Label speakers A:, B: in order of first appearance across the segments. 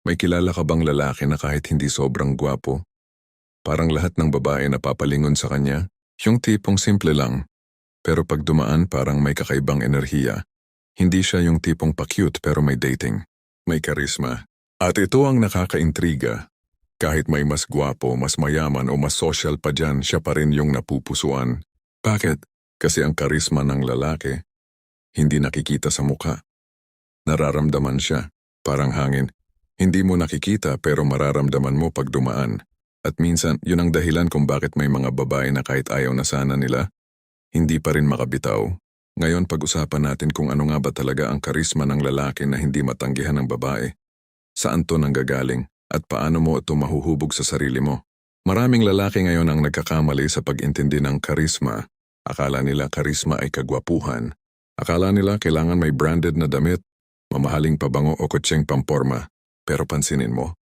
A: May kilala ka bang lalaki na kahit hindi sobrang gwapo, parang lahat ng babae napapalingon sa kanya? Yung tipong simple lang, pero pag dumaan parang may kakaibang enerhiya. Hindi siya yung tipong pa-cute pero may dating, may karisma. At ito ang nakakaintriga. Kahit may mas gwapo, mas mayaman o mas social pa dyan, siya pa rin yung napupusuan. Bakit? Kasi ang karisma ng lalaki, hindi nakikita sa mukha. Nararamdaman siya, parang hangin. Hindi mo nakikita pero mararamdaman mo pag dumaan. At minsan, yun ang dahilan kung bakit may mga babae na kahit ayaw na sana nila, hindi pa rin makabitaw. Ngayon pag-usapan natin kung ano nga ba talaga ang karisma ng lalaki na hindi matanggihan ng babae. Saan to nanggagaling at paano mo ito mahuhubog sa sarili mo? Maraming lalaki ngayon ang nagkakamali sa pag-intindi ng karisma. Akala nila karisma ay kagwapuhan. Akala nila kailangan may branded na damit, mamahaling pabango o kotseng pamporma. Pero pansinin mo,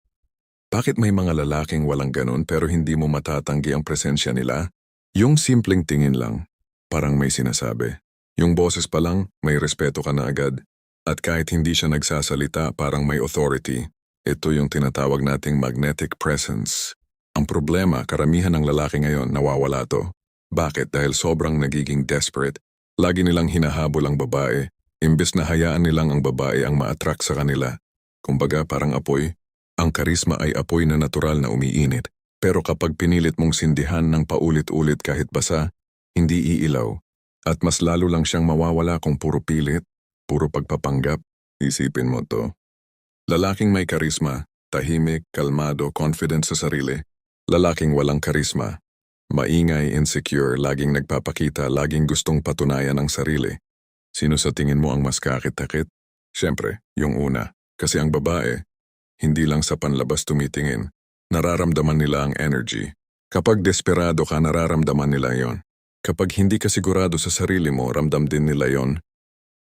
A: bakit may mga lalaking walang ganun pero hindi mo matatanggi ang presensya nila? Yung simpleng tingin lang, parang may sinasabi. Yung boses pa lang, may respeto ka na agad. At kahit hindi siya nagsasalita, parang may authority. Ito yung tinatawag nating magnetic presence. Ang problema, karamihan ng lalaki ngayon nawawala to. Bakit? Dahil sobrang nagiging desperate. Lagi nilang hinahabol ang babae, imbes na hayaan nilang ang babae ang ma-attract sa kanila. Kumbaga parang apoy. Ang karisma ay apoy na natural na umiinit. Pero kapag pinilit mong sindihan ng paulit-ulit kahit basa, hindi iilaw. At mas lalo lang siyang mawawala kung puro pilit, puro pagpapanggap. Isipin mo to. Lalaking may karisma, tahimik, kalmado, confident sa sarili. Lalaking walang karisma, maingay, insecure, laging nagpapakita, laging gustong patunayan ang sarili. Sino sa tingin mo ang mas kakit-takit? Siyempre, yung una. Kasi ang babae, hindi lang sa panlabas tumitingin. Nararamdaman nila ang energy. Kapag desperado ka, nararamdaman nila yon. Kapag hindi ka sigurado sa sarili mo, ramdam din nila yon.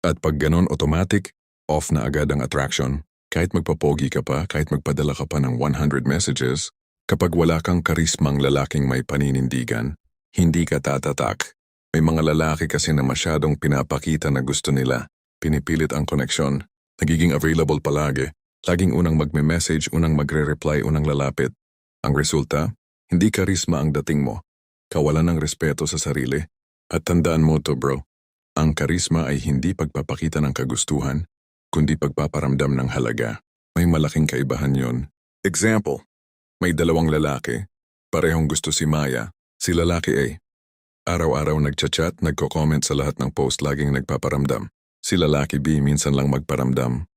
A: At pag ganon automatic, off na agad ang attraction. Kahit magpapogi ka pa, kahit magpadala ka pa ng 100 messages, kapag wala kang karismang lalaking may paninindigan, hindi ka tatatak. May mga lalaki kasi na masyadong pinapakita na gusto nila. Pinipilit ang koneksyon. Nagiging available palagi. Laging unang magme-message, unang magre-reply, unang lalapit. Ang resulta, hindi karisma ang dating mo. Kawalan ng respeto sa sarili. At tandaan mo to bro, ang karisma ay hindi pagpapakita ng kagustuhan, kundi pagpaparamdam ng halaga. May malaking kaibahan yon. Example, may dalawang lalaki, parehong gusto si Maya, si lalaki A. Araw-araw nagchat-chat, nagko-comment sa lahat ng post, laging nagpaparamdam. Si lalaki B minsan lang magparamdam.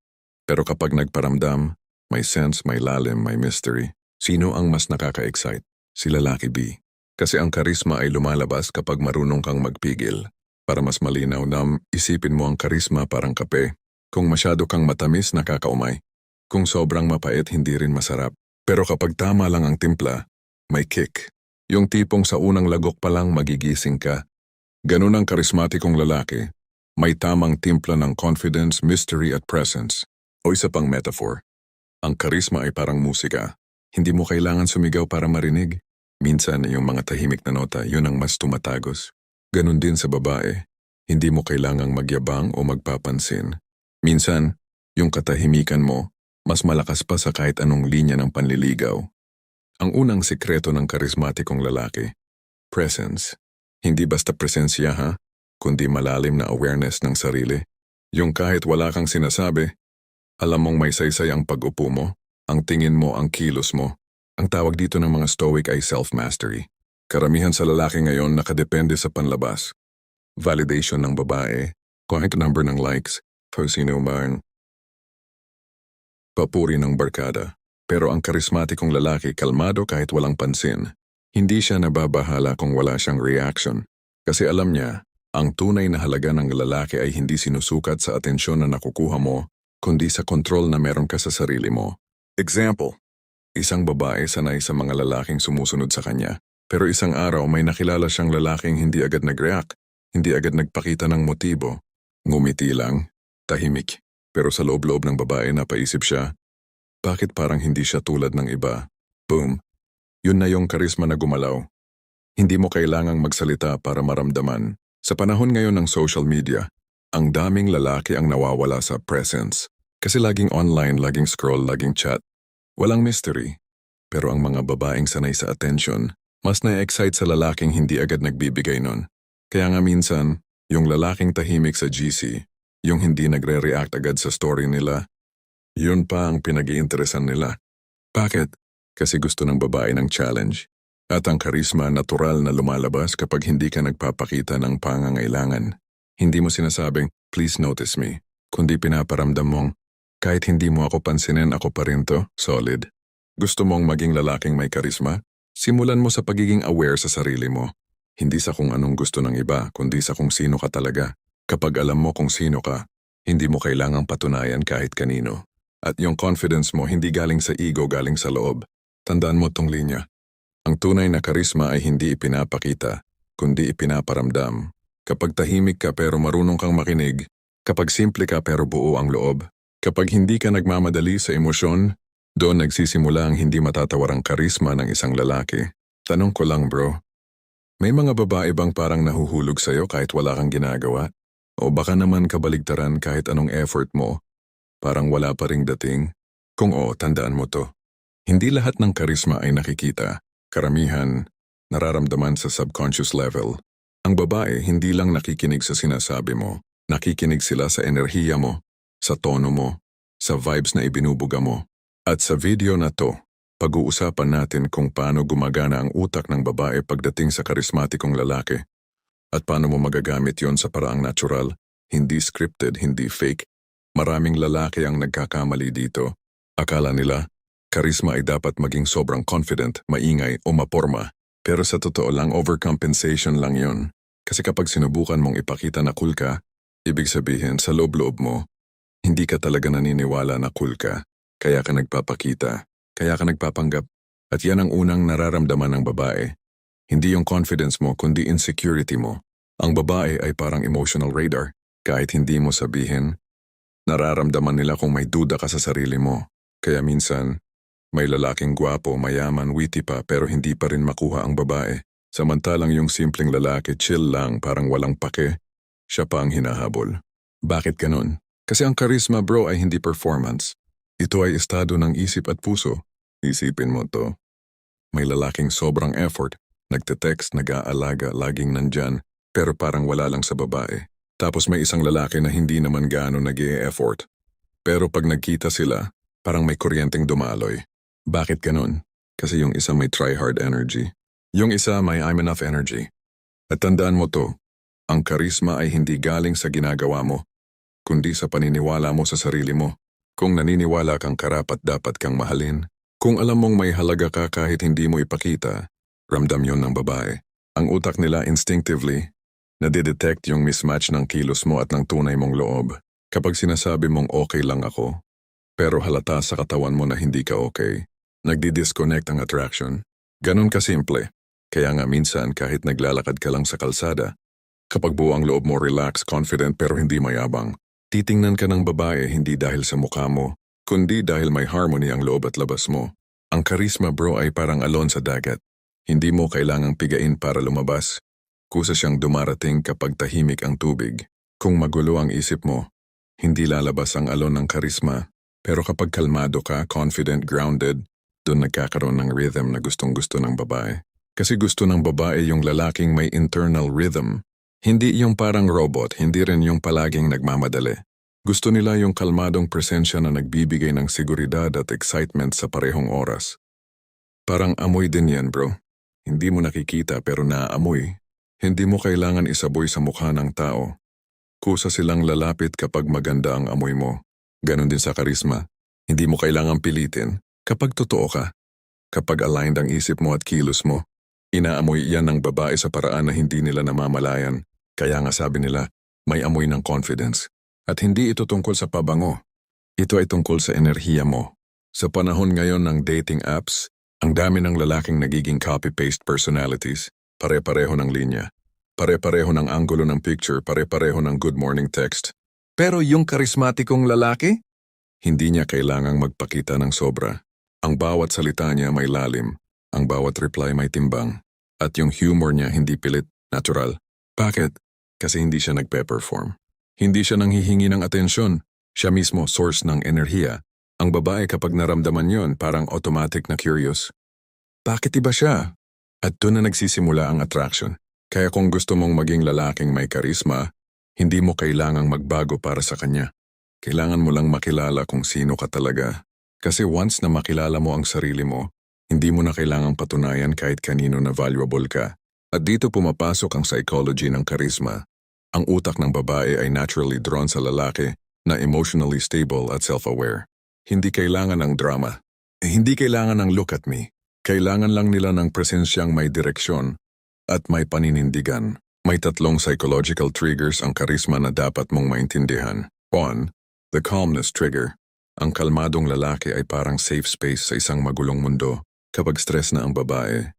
A: Pero kapag nagparamdam, may sense, may lalim, may mystery. Sino ang mas nakaka-excite? Si lalaki B. Kasi ang karisma ay lumalabas kapag marunong kang magpigil. Para mas malinaw na isipin mo ang karisma parang kape. Kung masyado kang matamis, nakakaumay. Kung sobrang mapait, hindi rin masarap. Pero kapag tama lang ang timpla, may kick. Yung tipong sa unang lagok pa lang magigising ka. Ganun ang karismatikong lalaki. May tamang timpla ng confidence, mystery at presence. O isa pang metaphor. Ang karisma ay parang musika. Hindi mo kailangan sumigaw para marinig. Minsan yung mga tahimik na nota, yun ang mas tumatagos. Ganun din sa babae. Hindi mo kailangang magyabang o magpapansin. Minsan, yung katahimikan mo, mas malakas pa sa kahit anong linya ng panliligaw. Ang unang sikreto ng karismatikong lalaki, presence. Hindi basta presensya ha, kundi malalim na awareness ng sarili. Yung kahit wala kang sinasabi, alam mong may saysay ang pag-upo mo, ang tingin mo, ang kilos mo. Ang tawag dito ng mga stoic ay self-mastery. Karamihan sa lalaki ngayon nakadepende sa panlabas. Validation ng babae, kahit number ng likes, o sino mang papuri ng barkada. Pero ang karismatikong lalaki kalmado kahit walang pansin. Hindi siya nababahala kung wala siyang reaction. Kasi alam niya, ang tunay na halaga ng lalaki ay hindi sinusukat sa atensyon na nakukuha mo, kundi sa kontrol na meron ka sa sarili mo. Example, isang babae sanay sa mga lalaking sumusunod sa kanya. Pero isang araw may nakilala siyang lalaking hindi agad nag-react, hindi agad nagpakita ng motibo. Ngumiti lang, tahimik. Pero sa loob-loob ng babae napaisip siya, bakit parang hindi siya tulad ng iba? Boom. Yun na yung karisma na gumalaw. Hindi mo kailangang magsalita para maramdaman. Sa panahon ngayon ng social media, ang daming lalaki ang nawawala sa presence. Kasi laging online, laging scroll, laging chat. Walang mystery. Pero ang mga babaeng sanay sa attention, mas na-excite sa lalaking hindi agad nagbibigay nun. Kaya nga minsan, yung lalaking tahimik sa GC, yung hindi nagre-react agad sa story nila, yun pa ang pinag-iinteresan nila. Bakit? Kasi gusto ng babae ng challenge. At ang karisma natural na lumalabas kapag hindi ka nagpapakita ng pangangailangan. Hindi mo sinasabing, please notice me, kundi pinaparamdam mong, kahit hindi mo ako pansinin, ako pa rin to, solid. Gusto mong maging lalaking may karisma? Simulan mo sa pagiging aware sa sarili mo. Hindi sa kung anong gusto ng iba, kundi sa kung sino ka talaga. Kapag alam mo kung sino ka, hindi mo kailangang patunayan kahit kanino. At yung confidence mo hindi galing sa ego, galing sa loob. Tandaan mo tong linya. Ang tunay na karisma ay hindi ipinapakita, kundi ipinaparamdam. Kapag tahimik ka pero marunong kang makinig, kapag simple ka pero buo ang loob, kapag hindi ka nagmamadali sa emosyon, doon nagsisimula ang hindi matatawarang karisma ng isang lalaki. Tanong ko lang bro, may mga babae bang parang nahuhulog sa'yo kahit wala kang ginagawa? O baka naman kabaligtaran kahit anong effort mo, parang wala pa ring dating? Kung oo, tandaan mo to. Hindi lahat ng karisma ay nakikita. Karamihan, nararamdaman sa subconscious level. Ang babae hindi lang nakikinig sa sinasabi mo, nakikinig sila sa enerhiya mo, sa tono mo, sa vibes na ibinubuga mo. At sa video na to, pag-uusapan natin kung paano gumagana ang utak ng babae pagdating sa karismatikong lalaki. At paano mo magagamit yon sa paraang natural, hindi scripted, hindi fake. Maraming lalaki ang nagkakamali dito. Akala nila, karisma ay dapat maging sobrang confident, maingay o maporma. Pero sa totoo lang, overcompensation lang yon. Kasi kapag sinubukan mong ipakita na cool ka, ibig sabihin sa loob-loob mo, hindi ka talaga naniniwala na cool ka. Kaya ka nagpapakita, kaya ka nagpapanggap. At yan ang unang nararamdaman ng babae. Hindi yung confidence mo, kundi insecurity mo. Ang babae ay parang emotional radar. Kahit hindi mo sabihin, nararamdaman nila kung may duda ka sa sarili mo. Kaya minsan, may lalaking gwapo, mayaman, witty pa pero hindi pa rin makuha ang babae. Samantalang yung simpleng lalaki, chill lang, parang walang pake, siya pa ang hinahabol. Bakit ganun? Kasi ang charisma bro ay hindi performance. Ito ay estado ng isip at puso. Isipin mo to. May lalaking sobrang effort, nagte-text, nag-aalaga, laging nandyan, pero parang wala lang sa babae. Tapos may isang lalaki na hindi naman gaano nag-e-effort. Pero pag nagkita sila, parang may kuryenteng dumaloy. Bakit ganun? Kasi yung isa may try-hard energy. Yung isa may I'm enough energy. At tandaan mo to, ang karisma ay hindi galing sa ginagawa mo, kundi sa paniniwala mo sa sarili mo. Kung naniniwala kang karapat-dapat kang mahalin, kung alam mong may halaga ka kahit hindi mo ipakita, ramdam yon ng babae. Ang utak nila instinctively, nadidetect yung mismatch ng kilos mo at ng tunay mong loob. Kapag sinasabi mong okay lang ako, pero halata sa katawan mo na hindi ka okay, nagdi-disconnect ang attraction. Ganun kasimple. Kaya nga minsan kahit naglalakad ka lang sa kalsada, kapag buo ang loob mo relax, confident pero hindi mayabang, titingnan ka ng babae hindi dahil sa mukha mo, kundi dahil may harmony ang loob at labas mo. Ang karisma bro ay parang alon sa dagat. Hindi mo kailangang pigain para lumabas. Kusa siyang dumarating kapag tahimik ang tubig. Kung magulo ang isip mo, hindi lalabas ang alon ng karisma. Pero kapag kalmado ka, confident, grounded, doon nagkakaroon ng rhythm na gustong-gusto ng babae. Kasi gusto ng babae yung lalaking may internal rhythm. Hindi yung parang robot, hindi rin yung palaging nagmamadali. Gusto nila yung kalmadong presensya na nagbibigay ng seguridad at excitement sa parehong oras. Parang amoy din yan bro. Hindi mo nakikita pero naaamoy. Hindi mo kailangan isaboy sa mukha ng tao. Kusa silang lalapit kapag maganda ang amoy mo. Ganon din sa karisma. Hindi mo kailangang pilitin kapag totoo ka. Kapag aligned ang isip mo at kilos mo, inaamoy yan ng babae sa paraan na hindi nila namamalayan. Kaya nga sabi nila, may amoy ng confidence. At hindi ito tungkol sa pabango. Ito ay tungkol sa enerhiya mo. Sa panahon ngayon ng dating apps, ang dami ng lalaking nagiging copy-paste personalities, pare-pareho ng linya, pare-pareho ng anggulo ng picture, pare-pareho ng good morning text. Pero yung karismatikong lalaki, hindi niya kailangang magpakita ng sobra. Ang bawat salita niya may lalim, ang bawat reply may timbang, at yung humor niya hindi pilit, natural. Bakit? Kasi hindi siya nagpe-perform. Hindi siya nanghihingi ng atensyon. Siya mismo source ng enerhiya. Ang babae kapag naramdaman yon parang automatic na curious. Bakit iba siya? At doon na nagsisimula ang attraction. Kaya kung gusto mong maging lalaking may karisma, hindi mo kailangang magbago para sa kanya. Kailangan mo lang makilala kung sino ka talaga. Kasi once na makilala mo ang sarili mo, hindi mo na kailangang patunayan kahit kanino na valuable ka. At dito pumapasok ang psychology ng karisma. Ang utak ng babae ay naturally drawn sa lalaki na emotionally stable at self-aware. Hindi kailangan ng drama. Hindi kailangan ng look at me. Kailangan lang nila ng presensyang may direksyon at may paninindigan. May 3 psychological triggers ang karisma na dapat mong maintindihan. 1. The calmness trigger. Ang kalmadong lalaki ay parang safe space sa isang magulong mundo. Kapag stress na ang babae,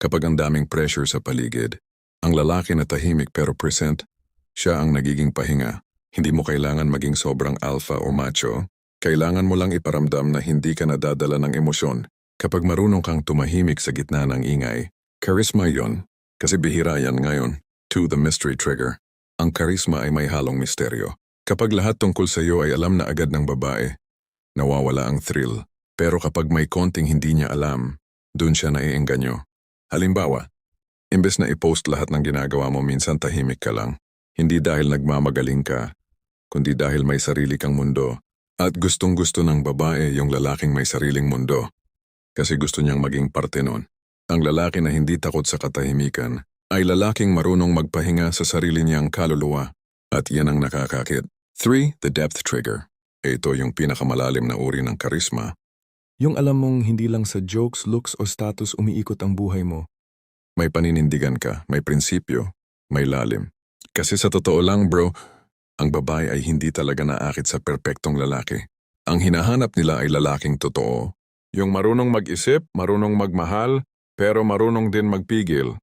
A: kapag ang daming pressure sa paligid, ang lalaki na tahimik pero present, siya ang nagiging pahinga. Hindi mo kailangan maging sobrang alpha o macho. Kailangan mo lang iparamdam na hindi ka nadadala ng emosyon. Kapag marunong kang tumahimik sa gitna ng ingay, charisma yon, kasi bihira yan ngayon. 2. The mystery trigger. Ang charisma ay may halong misteryo. Kapag lahat tungkol sa iyo ay alam na agad ng babae, nawawala ang thrill. Pero kapag may konting hindi niya alam, dun siya naiengganyo. Halimbawa, imbes na i-post lahat ng ginagawa mo, minsan tahimik ka lang. Hindi dahil nagmamagaling ka, kundi dahil may sarili kang mundo. At gustong-gusto ng babae yung lalaking may sariling mundo. Kasi gusto niyang maging parte nun. Ang lalaki na hindi takot sa katahimikan ay lalaking marunong magpahinga sa sarili niyang kaluluwa. At yan ang nakakakit. 3. The depth trigger. Ito yung pinakamalalim na uri ng karisma. Yung alam mong hindi lang sa jokes, looks o status umiikot ang buhay mo. May paninindigan ka, may prinsipyo, may lalim. Kasi sa totoo lang bro, ang babae ay hindi talaga naakit sa perpektong lalaki. Ang hinahanap nila ay lalaking totoo. Yung marunong mag-isip, marunong magmahal, pero marunong din magpigil.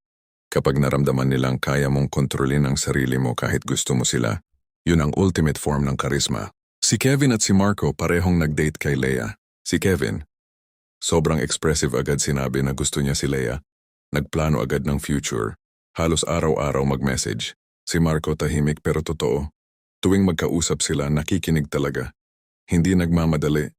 A: Kapag naramdaman nilang kaya mong kontrolin ang sarili mo kahit gusto mo sila, yun ang ultimate form ng karisma. Si Kevin at si Marco parehong nag-date kay Leia. Si Kevin, sobrang expressive agad sinabi na gusto niya si Leia. Nagplano agad ng future. Halos araw-araw mag-message. Si Marco tahimik pero totoo. Tuwing magkausap sila, nakikinig talaga. Hindi nagmamadali.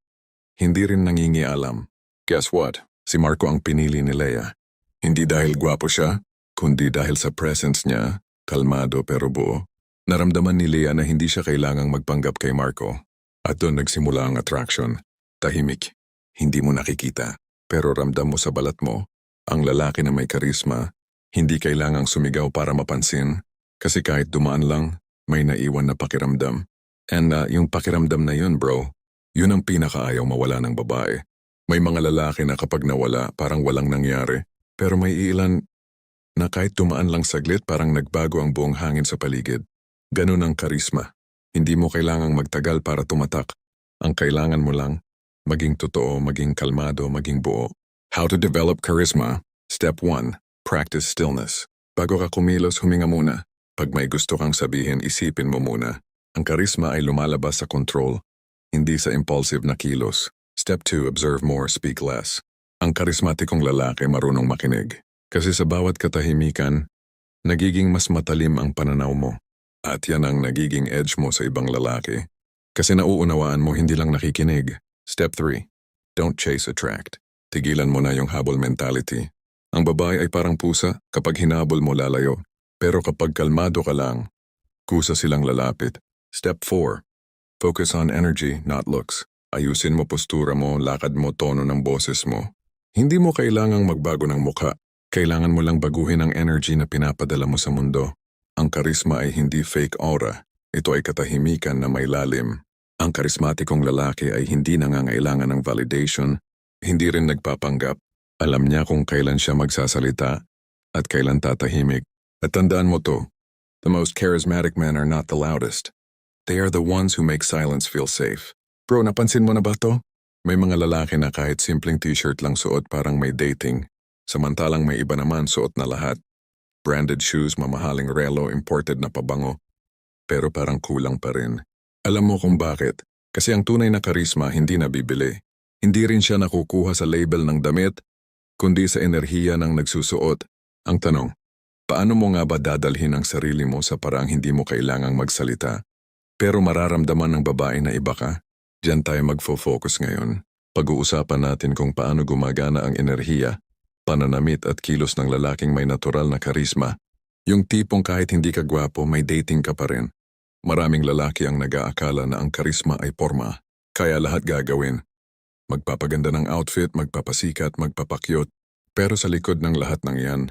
A: Hindi rin nangingialam. Guess what? Si Marco ang pinili ni Leia. Hindi dahil gwapo siya, kundi dahil sa presence niya, kalmado pero buo. Naramdaman ni Leia na hindi siya kailangang magpanggap kay Marco. At doon nagsimula ang attraction. Tahimik. Hindi mo nakikita. Pero ramdam mo sa balat mo. Ang lalaki na may karisma, hindi kailangang sumigaw para mapansin. Kasi kahit dumaan lang, may naiwan na pakiramdam. And yung pakiramdam na yun bro, yun ang pinakaayaw mawala ng babae. May mga lalaki na kapag nawala, parang walang nangyari. Pero may ilan na kahit dumaan lang saglit, parang nagbago ang buong hangin sa paligid. Ganun ang karisma. Hindi mo kailangang magtagal para tumatak. Ang kailangan mo lang, maging totoo, maging kalmado, maging buo. How to develop charisma? Step 1. Practice stillness. Bago ka kumilos, huminga muna. Pag may gusto kang sabihin, isipin mo muna. Ang karisma ay lumalabas sa control, hindi sa impulsive na kilos. Step 2. Observe more, speak less. Ang karismatikong lalaki marunong makinig. Kasi sa bawat katahimikan, nagiging mas matalim ang pananaw mo. At yan ang nagiging edge mo sa ibang lalaki. Kasi nauunawaan mo hindi lang nakikinig. Step 3. Don't chase, attract. Tigilan mo na yung habol mentality. Ang babae ay parang pusa, kapag hinabol mo lalayo. Pero kapag kalmado ka lang, kusa silang lalapit. Step 4. Focus on energy, not looks. Ayusin mo postura mo, lakad mo, tono ng boses mo. Hindi mo kailangang magbago ng mukha. Kailangan mo lang baguhin ang energy na pinapadala mo sa mundo. Ang karisma ay hindi fake aura. Ito ay katahimikan na may lalim. Ang karismatikong lalaki ay hindi nangangailangan ng validation, hindi rin nagpapanggap. Alam niya kung kailan siya magsasalita at kailan tatahimik. At tandaan mo to, the most charismatic men are not the loudest. They are the ones who make silence feel safe. Bro, napansin mo na ba to? May mga lalaki na kahit simpleng t-shirt lang suot parang may dating. Samantalang may iba naman suot na lahat. Branded shoes, mamahaling relo, imported na pabango. Pero parang kulang pa rin. Alam mo kung bakit? Kasi ang tunay na karisma hindi nabibili. Hindi rin siya nakukuha sa label ng damit, kundi sa enerhiya ng nagsusuot. Ang tanong, paano mo nga ba dadalhin ang sarili mo sa parang hindi mo kailangang magsalita? Pero mararamdaman ng babae na iba ka? Diyan tayo magfo-focus ngayon. Pag-uusapan natin kung paano gumagana ang enerhiya, pananamit at kilos ng lalaking may natural na karisma. Yung tipong kahit hindi ka gwapo, may dating ka pa rin. Maraming lalaki ang nag-aakala na ang karisma ay porma, kaya lahat gagawin. Magpapaganda ng outfit, magpapasikat, magpapakyot. Pero sa likod ng lahat ng yan,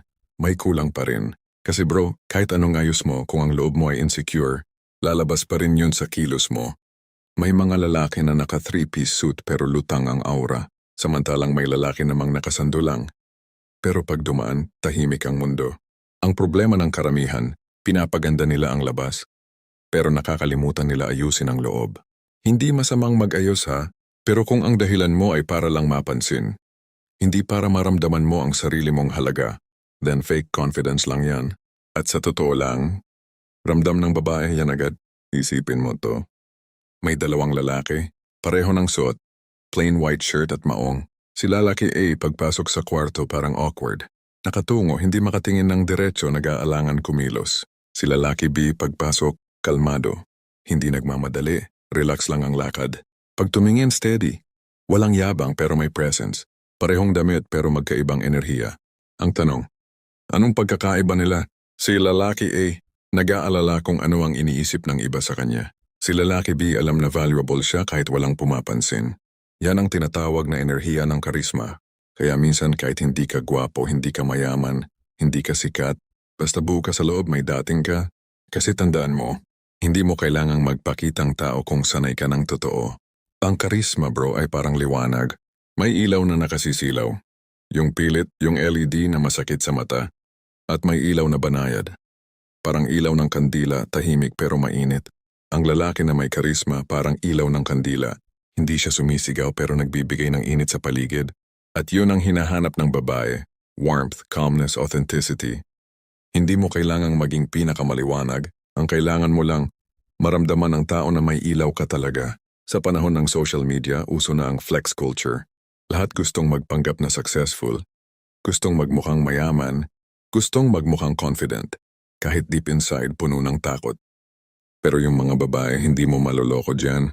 A: may kulang pa rin. Kasi bro, kahit anong ayos mo kung ang loob mo ay insecure, lalabas pa rin yun sa kilos mo. May mga lalaki na naka 3-piece suit pero lutang ang aura, samantalang may lalaki namang nakasando lang. Pero pag dumaan, tahimik ang mundo. Ang problema ng karamihan, pinapaganda nila ang labas, pero nakakalimutan nila ayusin ang loob. Hindi masamang mag-ayos ha, pero kung ang dahilan mo ay para lang mapansin, hindi para maramdaman mo ang sarili mong halaga, then fake confidence lang yan. At sa totoo lang, ramdam ng babae yan agad, isipin mo to. May dalawang lalaki, pareho ng suot, plain white shirt at maong. Si lalaki A pagpasok sa kwarto parang awkward. Nakatungo, hindi makatingin ng diretso, nag-aalangan kumilos. Si lalaki B pagpasok, kalmado. Hindi nagmamadali, relax lang ang lakad. Pag tumingin, steady. Walang yabang pero may presence. Parehong damit pero magkaibang enerhiya. Ang tanong, anong pagkakaiba nila? Si lalaki A, nag-aalala kung ano ang iniisip ng iba sa kanya. Si lalaki B alam na valuable siya kahit walang pumapansin. Yan ang tinatawag na enerhiya ng karisma. Kaya minsan kahit hindi ka gwapo, hindi ka mayaman, hindi ka sikat, basta buo ka sa loob, may dating ka. Kasi tandaan mo, hindi mo kailangang magpakitang tao kung sanay ka ng totoo. Ang karisma bro ay parang liwanag. May ilaw na nakasisilaw. Yung pilit, yung LED na masakit sa mata. At may ilaw na banayad. Parang ilaw ng kandila, tahimik pero mainit. Ang lalaki na may karisma parang ilaw ng kandila. Hindi siya sumisigaw pero nagbibigay ng init sa paligid. At yun ang hinahanap ng babae. Warmth, calmness, authenticity. Hindi mo kailangang maging pinakamaliwanag. Ang kailangan mo lang, maramdaman ng tao na may ilaw ka talaga. Sa panahon ng social media, uso na ang flex culture. Lahat gustong magpanggap na successful. Gustong magmukhang mayaman. Gustong magmukhang confident. Kahit deep inside, puno ng takot. Pero yung mga babae, hindi mo maloloko dyan.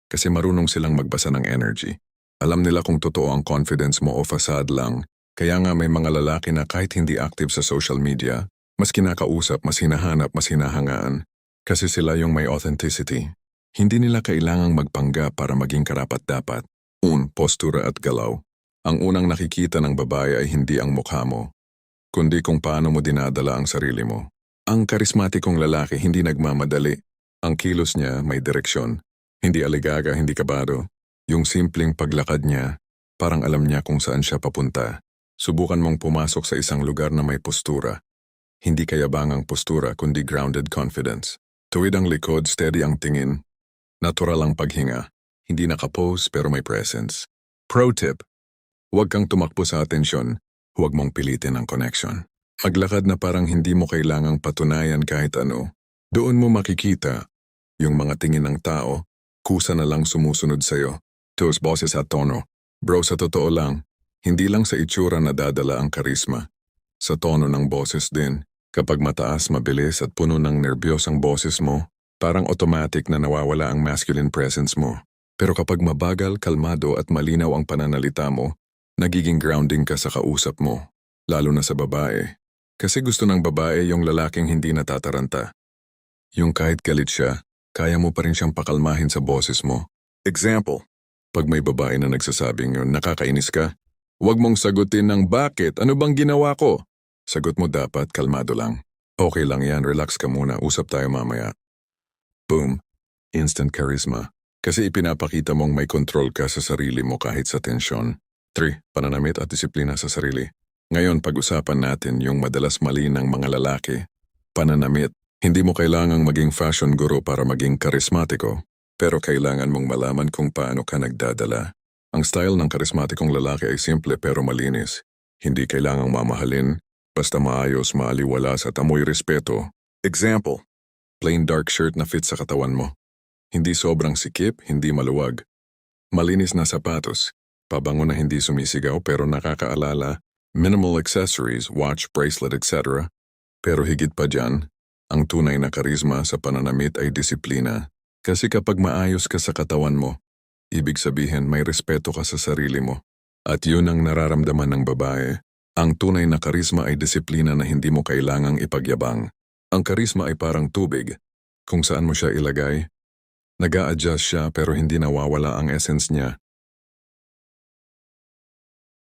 A: Kasi marunong silang magbasa ng energy. Alam nila kung totoo ang confidence mo o facade lang. Kaya nga may mga lalaki na kahit hindi active sa social media, mas kinakausap, mas hinahanap, mas hinahangaan. Kasi sila yung may authenticity. Hindi nila kailangang magpanggap para maging karapat-dapat. Postura at galaw. Ang unang nakikita ng babae ay hindi ang mukha mo, kundi kung paano mo dinadala ang sarili mo. Ang karismatikong lalaki hindi nagmamadali. Ang kilos niya may direksyon. Hindi aligaga, hindi kabado. Yung simpleng paglakad niya, parang alam niya kung saan siya papunta. Subukan mong pumasok sa isang lugar na may postura. Hindi kayabangang postura, kundi grounded confidence. Tuwid ang likod, steady ang tingin. Natural ang paghinga. Hindi nakapose pero may presence. Pro tip, huwag kang tumakbo sa atensyon. Huwag mong pilitin ang connection. Maglakad na parang hindi mo kailangang patunayan kahit ano. Doon mo makikita yung mga tingin ng tao, kusa na lang sumusunod sa'yo. Tos boses at tono. Bro, sa totoo lang, hindi lang sa itsura nadadala ang karisma. Sa tono ng boses din. Kapag mataas, mabilis at puno ng nerbiyos ang boses mo, parang automatic na nawawala ang masculine presence mo. Pero kapag mabagal, kalmado at malinaw ang pananalita mo, nagiging grounding ka sa kausap mo. Lalo na sa babae. Kasi gusto ng babae yung lalaking hindi natataranta. Yung kahit galit siya, kaya mo pa rin siyang pakalmahin sa boses mo. Example, pag may babae na nagsasabing nakakainis ka, huwag mong sagutin ng bakit, ano bang ginawa ko? Sagot mo dapat, kalmado lang. Okay lang yan, relax ka muna, usap tayo mamaya. Boom, instant charisma. Kasi ipinapakita mong may control ka sa sarili mo kahit sa tensyon. 3. Pananamit at disiplina sa sarili. Ngayon, pag-usapan natin yung madalas mali ng mga lalaki. Pananamit. Hindi mo kailangang maging fashion guru para maging karismatiko, pero kailangan mong malaman kung paano ka nagdadala. Ang style ng karismatikong lalaki ay simple pero malinis. Hindi kailangang mamahalin, basta maayos, maaliwalas at amoy respeto. Example, plain dark shirt na fit sa katawan mo. Hindi sobrang sikip, hindi maluwag. Malinis na sapatos, pabango na hindi sumisigaw pero nakakaalala, minimal accessories, watch, bracelet, etc. Pero higit pa dyan, ang tunay na karisma sa pananamit ay disiplina. Kasi kapag maayos ka sa katawan mo, ibig sabihin may respeto ka sa sarili mo. At yun ang nararamdaman ng babae. Ang tunay na karisma ay disiplina na hindi mo kailangang ipagyabang. Ang karisma ay parang tubig. Kung saan mo siya ilagay, nag-a-adjust siya pero hindi nawawala ang essence niya.